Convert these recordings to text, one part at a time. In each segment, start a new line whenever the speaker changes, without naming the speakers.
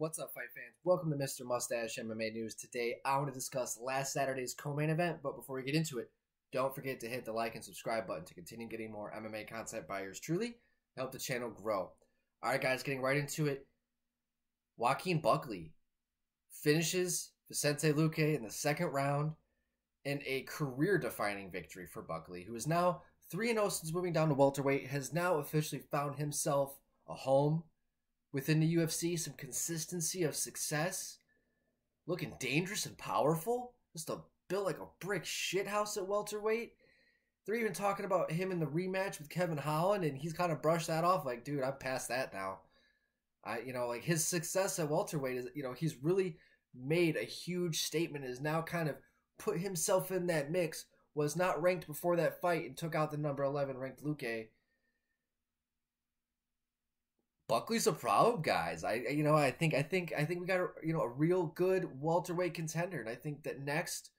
What's up, fight fans? Welcome to Mr. Mustache MMA News. Today, I want to discuss last Saturday's co-main event, but before we get into it, don't forget to hit the like and subscribe button to continue getting more MMA content by yours truly. Help the channel grow. Alright guys, getting right into it. Joaquin Buckley finishes Vicente Luque in the second round in a career-defining victory for Buckley, who is now 3-0 since moving down to welterweight, has now officially found himself a home within the UFC, some consistency of success, looking dangerous and powerful, just built like a brick shithouse at welterweight. They're even talking about him in the rematch with Kevin Holland, and he's kind of brushed that off like, dude, I'm past that now. Like his success at welterweight is, he's really made a huge statement, is now kind of put himself in that mix, was not ranked before that fight and took out the number 11 ranked Luque. Buckley's a problem, guys. I think we got a real good welterweight contender, and I think that next,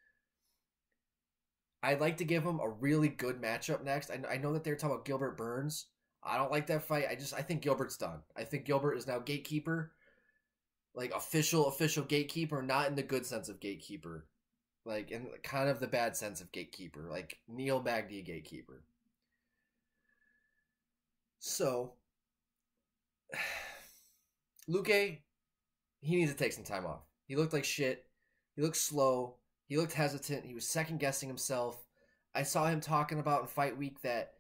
I'd like to give him a really good matchup next. I know that they're talking about Gilbert Burns. I don't like that fight. I think Gilbert's done. I think Gilbert is now gatekeeper, like official gatekeeper, not in the good sense of gatekeeper, like in kind of the bad sense of gatekeeper, like Neil Magny gatekeeper. So Luque, he needs to take some time off. He looked like shit. He looked slow. He looked hesitant. He was second-guessing himself. I saw him talking about in fight week that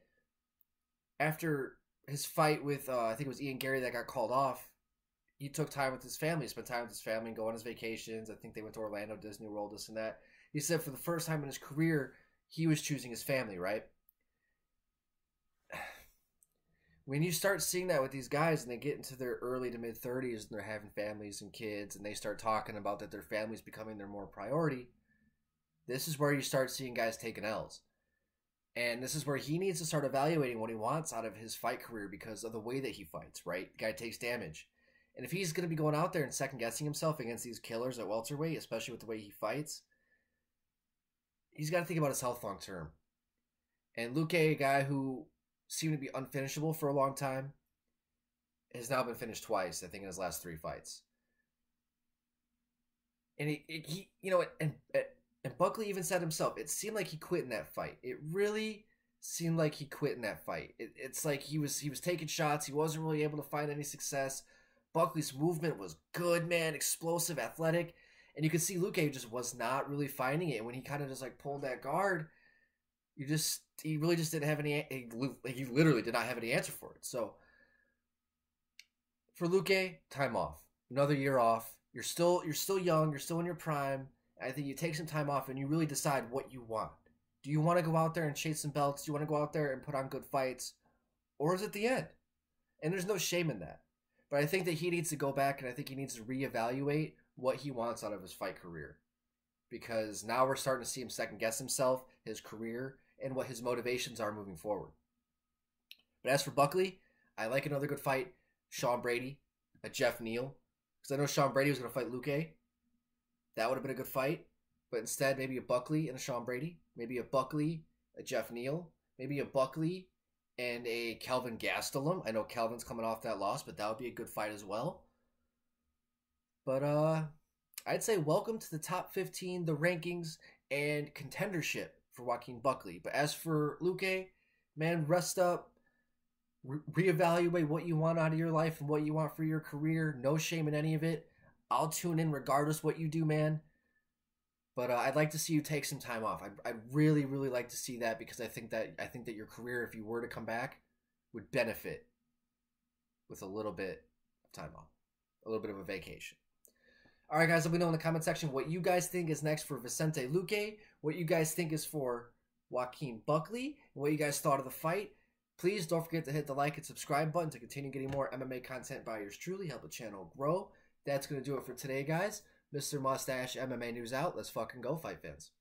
after his fight with, I think it was Ian Gary that got called off, he took time with his family, spent time with his family, and go on his vacations. I think they went to Orlando, Disney World, this and that. He said for the first time in his career, he was choosing his family, right? When you start seeing that with these guys and they get into their early to mid-30s and they're having families and kids and they start talking about that their family's becoming their more priority, this is where you start seeing guys taking L's. And this is where he needs to start evaluating what he wants out of his fight career because of the way that he fights, right? The guy takes damage. And if he's going to be going out there and second-guessing himself against these killers at welterweight, especially with the way he fights, he's got to think about his health long-term. And Luque, a guy who seemed to be unfinishable for a long time, has now been finished twice, I think, in his last 3 fights. And and Buckley even said himself, it seemed like he quit in that fight. It really seemed like he quit in that fight. It's like he was taking shots. He wasn't really able to find any success. Buckley's movement was good, man, explosive, athletic, and you could see Luque just was not really finding it. When he kind of just like pulled that guard, he really just didn't have any. He literally did not have any answer for it. So for Luque, time off, another year off. You're still young. You're still in your prime. I think you take some time off and you really decide what you want. Do you want to go out there and chase some belts? Do you want to go out there and put on good fights, or is it the end? And there's no shame in that. But I think that he needs to go back and I think he needs to reevaluate what he wants out of his fight career, because now we're starting to see him second guess himself, his career, and what his motivations are moving forward. But as for Buckley, I like another good fight. Sean Brady, a Jeff Neal. Because I know Sean Brady was going to fight Luque. That would have been a good fight. But instead, maybe a Buckley and a Sean Brady. Maybe a Buckley, a Jeff Neal. Maybe a Buckley and a Kelvin Gastelum. I know Kelvin's coming off that loss, but that would be a good fight as well. But I'd say welcome to the top 15, the rankings, and contendership for Joaquin Buckley. But as for Luque, man, rest up, reevaluate what you want out of your life and what you want for your career. No shame in any of it. I'll tune in regardless what you do, man. But I'd like to see you take some time off. I'd really, really like to see that, because I think that your career, if you were to come back, would benefit with a little bit of time off, a little bit of a vacation. All right, guys, let me know in the comment section what you guys think is next for Vicente Luque, what you guys think is for Joaquin Buckley, and what you guys thought of the fight. Please don't forget to hit the like and subscribe button to continue getting more MMA content by yours truly. Help the channel grow. That's going to do it for today, guys. Mr. Mustache MMA News out. Let's fucking go, fight fans.